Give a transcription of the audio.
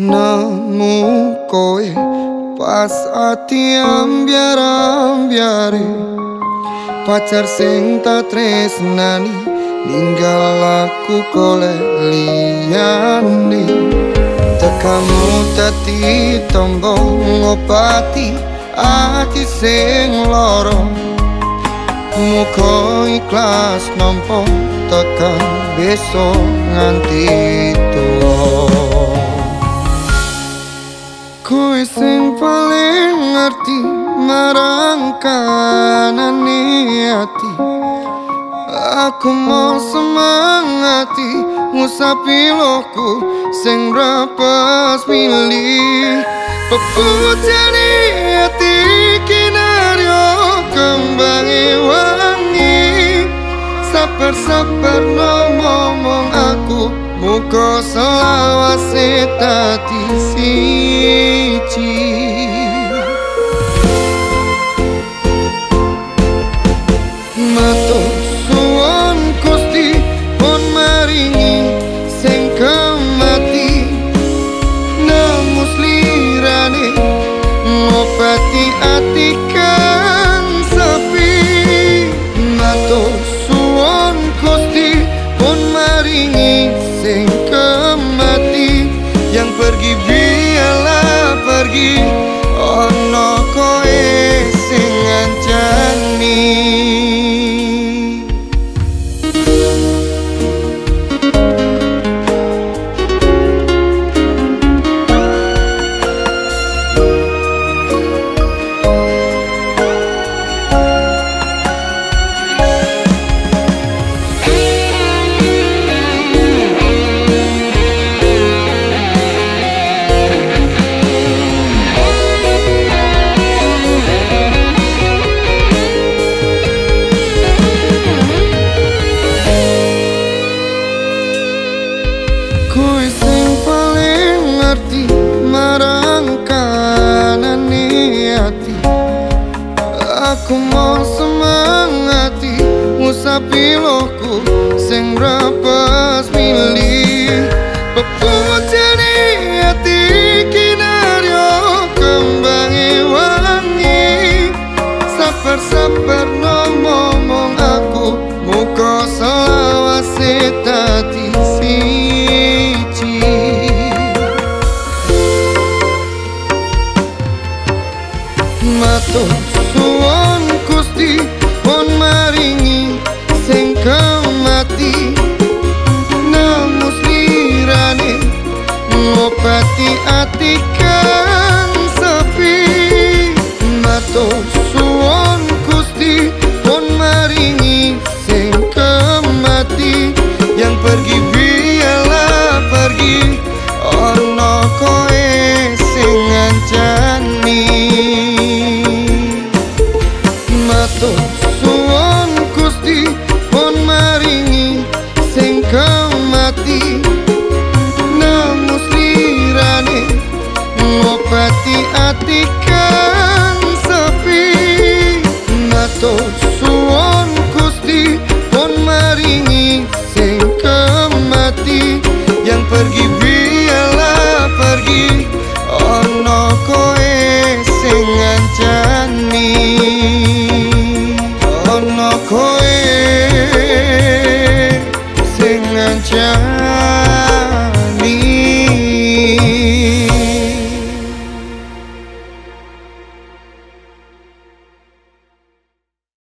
nemu kowe pas ati ambyar-ambyare pacar sing tak tresnani ninggal aku golek liyane tekamu dadi tombo ngobati ati sing lara muga ikhlas nampa tekan besok nganti tuwa. Kowe sing paling ngerti marang kanane ati. Aku mau semangati ngusapi loku sing rapas milih pepujane ati kinaryo kembangi wangi sabar-sabar ngomong aku muka selawase dadi siji. Matur suwun Gusti pun maringi sing kemati nemus lirane ngobati ati kang sepi. Matur suwun Gusti pun maringi sing kemati yang pergi biarlah pergi ono koe sing ngancani. Kowe sing paling ngerti marang kanane ati. Aku mau semangati ngusapi loku sing rapas milih pepujane ati kinaryo kembangi wangi sabar-sabar ngomong aku muka selawase dadi siji. Matur suwun Gusti pun maringi sing kemati nemus lirane ngobati ati kang sepi. Matur suwun Gusti pun maringi sing kemati yang pergi biarlah pergi ono koe sing ngancani. Matur suwun Gusti pun maringi sing kemati nemus lirane ngobati ati kang sepi. Matur suwun Gusti pun maringi sing kemati yang pergi